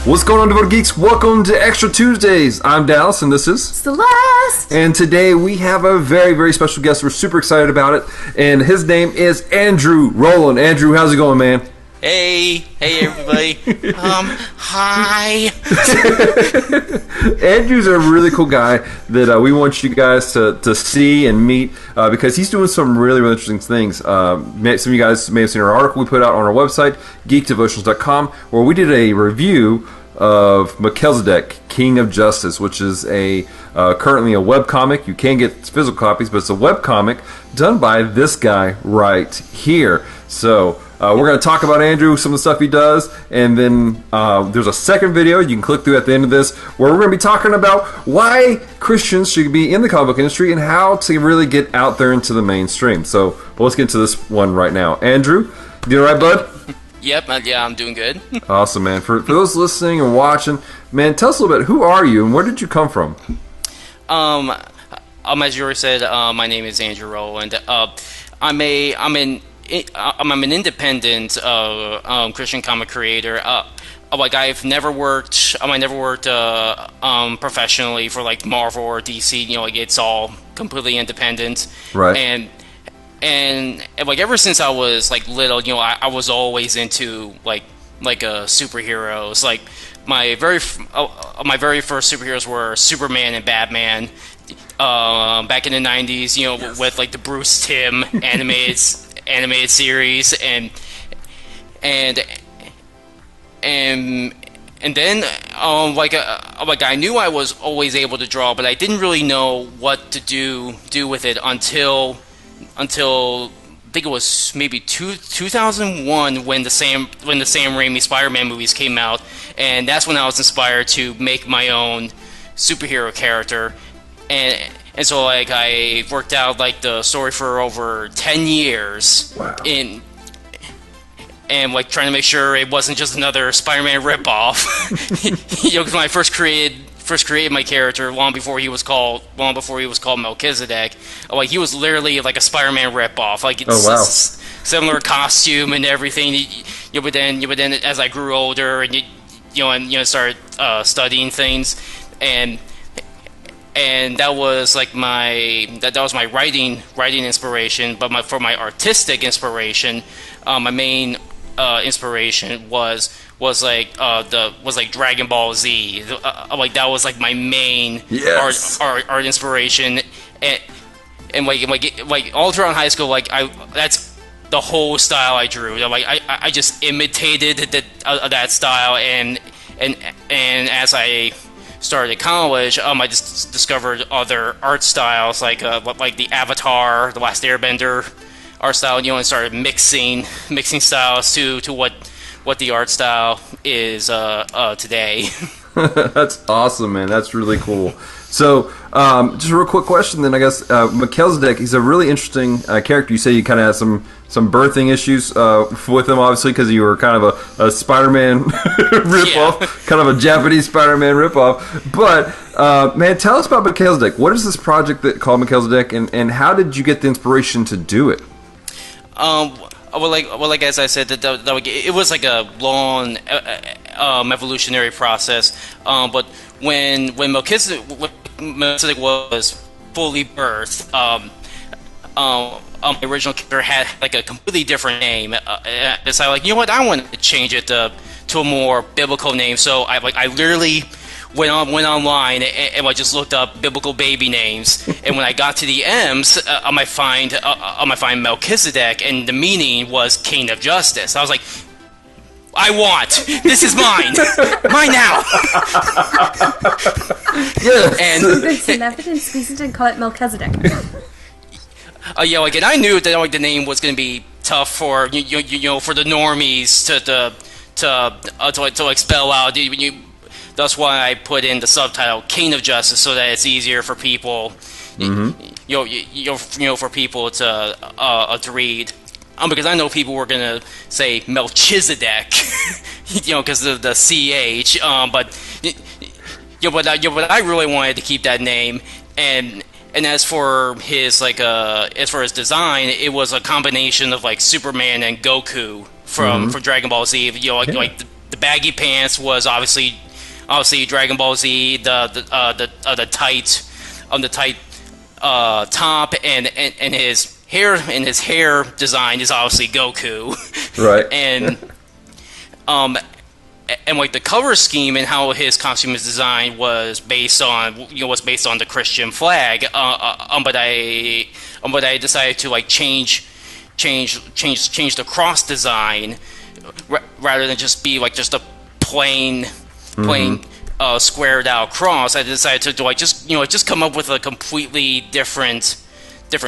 What's going on, Devoted Geeks? Welcome to Extra Tuesdays. I'm Dallas, and this is Celeste. And today we have a very, very special guest. We're super excited about it, and his name is Andrew Rowland. Andrew, how's it going, man? Hey everybody. Hi. Andrew's a really cool guy that we want you guys to see and meet because he's doing some really, really interesting things. Some of you guys may have seen our article we put out on our website, geekdevotions.com, where we did a review of Melchizedek, King of Justice, which is currently a webcomic. You can get physical copies, but it's a webcomic done by this guy right here. So we're going to talk about Andrew, some of the stuff he does, and then there's a second video you can click through at the end of this where we're going to be talking about why Christians should be in the comic book industry and how to really get out there into the mainstream. So let's get into this one right now. Andrew, you all right, bud? Yep, yeah, I'm doing good. Awesome, man. For those listening and watching, man, tell us a little bit, who are you and where did you come from? As you already said, my name is Andrew Rowland. I'm an independent Christian comic creator. I've never worked professionally for like Marvel or DC. You know, like it's all completely independent. Right. And like ever since I was like little, you know, I was always into like superheroes. Like my very first superheroes were Superman and Batman. Back in the 90s, you know, with like the Bruce Timm animated series, and then I knew I was always able to draw, but I didn't really know what to do with it until I think it was maybe 2001 when the Sam Raimi Spider-Man movies came out, and that's when I was inspired to make my own superhero character. And so like I worked out like the story for over 10 years. Wow. And like trying to make sure it wasn't just another Spider-Man ripoff. You know, because when I first created my character long before he was called Melchizedek, like he was literally like a Spider-Man ripoff. Like it's similar costume and everything. You know, but then as I grew older and started studying things, and that was like my writing inspiration. But for my artistic inspiration, my main inspiration was Dragon Ball Z. Like that was like my main art inspiration, and like all throughout high school, like that's the whole style I drew. Like I just imitated that style, and as I started college, I just discovered other art styles like the Avatar, the Last Airbender art style, you know, and started mixing styles to what the art style is today. That's awesome, man. That's really cool. So, just a real quick question then, I guess. Melchizedek, he's a really interesting character. You say you kind of had some birthing issues with him, obviously, because you were kind of a Spider-Man ripoff, kind of a Japanese Spider-Man ripoff. But, man, tell us about Melchizedek. What is this project called Melchizedek, and how did you get the inspiration to do it? Like as I said, it was like a long evolutionary process. But when Melchizedek was fully birthed, my original character had like a completely different name. So like, you know what, I want to change it to a more biblical name. So I literally went online and I just looked up biblical baby names, and when I got to the M's, I might find Melchizedek, and the meaning was King of Justice. I was like, this is mine now. Yeah. And there's some evidence we didn't call it Melchizedek. Yeah, like, and I knew that like the name was going to be tough for for the normies to like spell out. That's why I put in the subtitle "King of Justice" so that it's easier for people, for people to read. Because I know people were gonna say Melchizedek, because of the CH. But I really wanted to keep that name, and as for his design, it was a combination of like Superman and Goku from Dragon Ball Z. the baggy pants was obviously Dragon Ball Z. The tight top and his hair design is obviously Goku. Right. And like the color scheme and how his costume is designed was based on the Christian flag. But I decided to like change the cross design rather than just be like just a plain squared out cross. I decided to like just come up with a completely different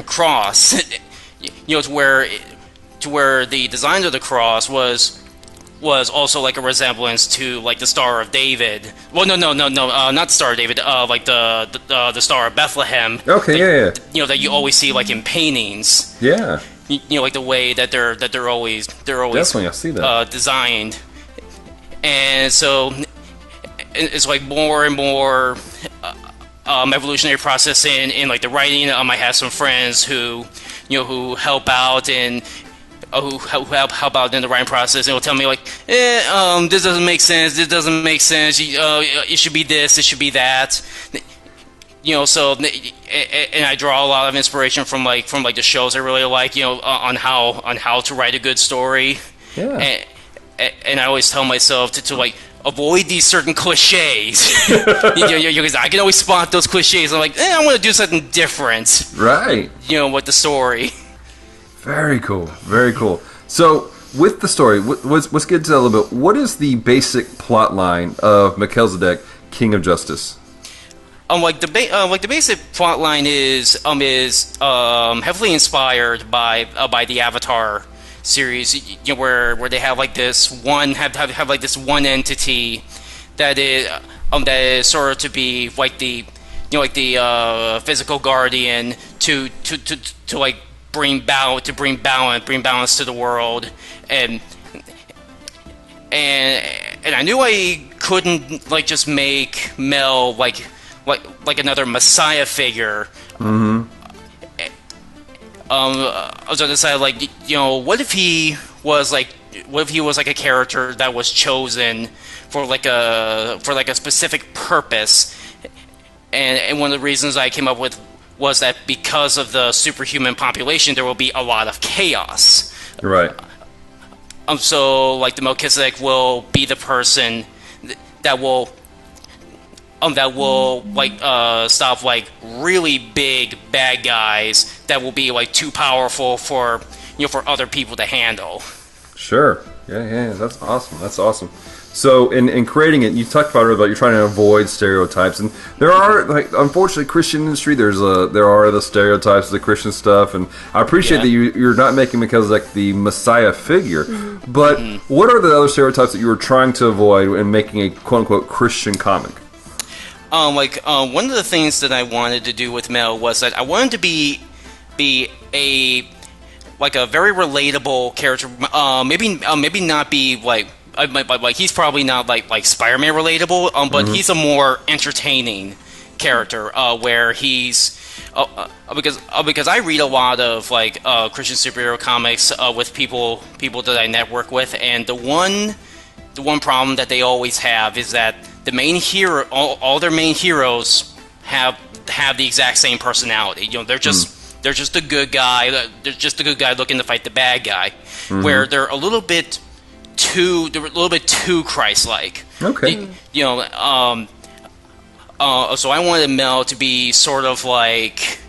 cross. to where the design of the cross was also like a resemblance to like the Star of David. Well, no, not the Star of David. Like the Star of Bethlehem. Okay, yeah. That you always see like in paintings. Yeah. Like the way that they're always definitely I see that designed, and so it's like more and more evolutionary process in like the writing. I have some friends who help out and. Who help out in the writing process and will tell me like, this doesn't make sense. This doesn't make sense. It should be this. It should be that. So and I draw a lot of inspiration from the shows I really like. On how to write a good story. Yeah. And I always tell myself to like avoid these certain cliches. Because I can always spot those cliches. I'm like, I want to do something different. Right. With the story. Very cool. Very cool. So, with the story, let's get into that a little bit. What is the basic plot line of Melchizedek, King of Justice? The basic plot line is heavily inspired by the Avatar series, where they have like this one like this one entity that is sort of to be like the physical guardian to like bring balance to the world, and I knew I couldn't like just make Mel like another Messiah figure. Mm-hmm. I was on the side like, what if he was like a character that was chosen for like a specific purpose, and one of the reasons I came up with was that because of the superhuman population, there will be a lot of chaos. Right. So, like, the Melchizedek will be the person that will stop like really big bad guys that will be like too powerful for other people to handle. There. Yeah. That's awesome. So, in creating it, you talked about you're trying to avoid stereotypes, and there are, like, unfortunately, Christian industry. There are the stereotypes of the Christian stuff, and I appreciate that you're not making Melchizedek the Messiah figure. Mm-hmm. But what are the other stereotypes that you were trying to avoid in making a quote unquote Christian comic? One of the things that I wanted to do with Mel was that I wanted to be a very relatable character. Maybe not be like he's probably not like Spider-Man relatable, but he's a more entertaining character where he's because I read a lot of like Christian superhero comics with people that I network with, and the one problem that they always have is that the main hero, all their main heroes have the exact same personality. They're just a good guy. They're just a good guy looking to fight the bad guy. Where they're a little bit too Christ-like. Okay. So I wanted Mel to be sort of like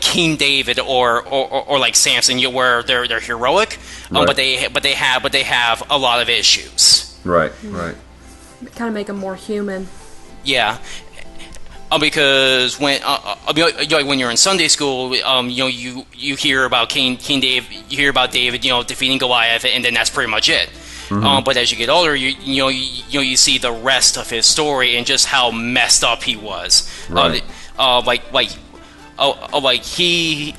King David or like Samson, where they're heroic, right. but they have a lot of issues. Right. Kind of make them more human. Yeah. Because when you're in Sunday school, you hear about King David, you hear about David, defeating Goliath, and then that's pretty much it. But as you get older, you see the rest of his story and just how messed up he was. Right. He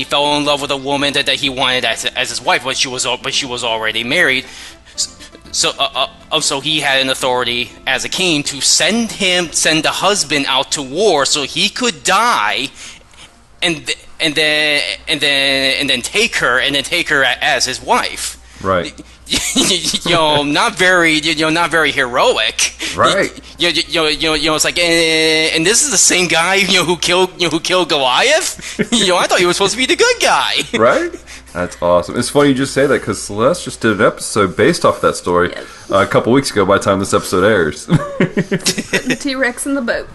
fell in love with a woman that he wanted as his wife, but she was already married. So he had an authority as a king to send the husband out to war so he could die, and then take her as his wife. Right. not very heroic. Right. It's like, and this is the same guy, who killed Goliath. I thought he was supposed to be the good guy. Right. That's awesome. It's funny you just say that because Celeste just did an episode based off that story a couple weeks ago by the time this episode airs. The T-Rex in the boat.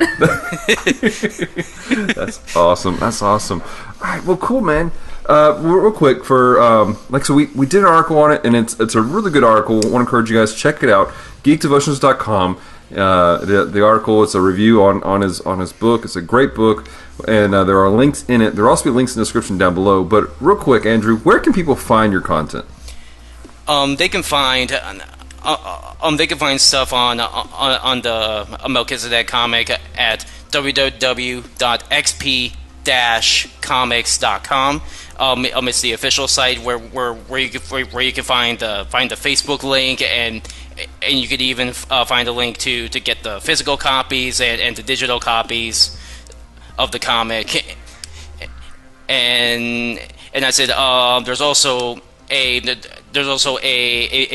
That's awesome. That's awesome. All right. Well, cool, man. Real quick for so we did an article on it, and it's a really good article. I want to encourage you guys to check it out. GeekDevotions.com. The article, it's a review on his book. It's a great book, and there are links in it. There will also be links in the description down below. But real quick, Andrew, where can people find your content? They can find stuff on the Melchizedek comic at www.xp-comics.com. It's the official site where you can find the Facebook link, and you could even find a link to get the physical copies and the digital copies of the comic. And I said there's also a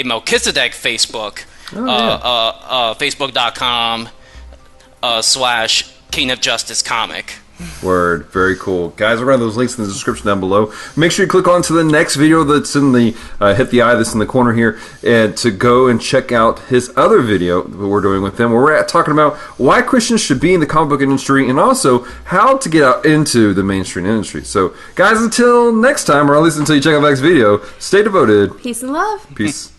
Melchizedek Facebook, facebook.com/King of Justice comic. Word. Very cool. Guys, we're going to have those links in the description down below. Make sure you click on to the next video that's in the, hit the eye that's in the corner here, and to go and check out his other video that we're doing with him, where we're talking about why Christians should be in the comic book industry, and also how to get out into the mainstream industry. So, guys, until next time, or at least until you check out the next video, stay devoted. Peace and love. Peace.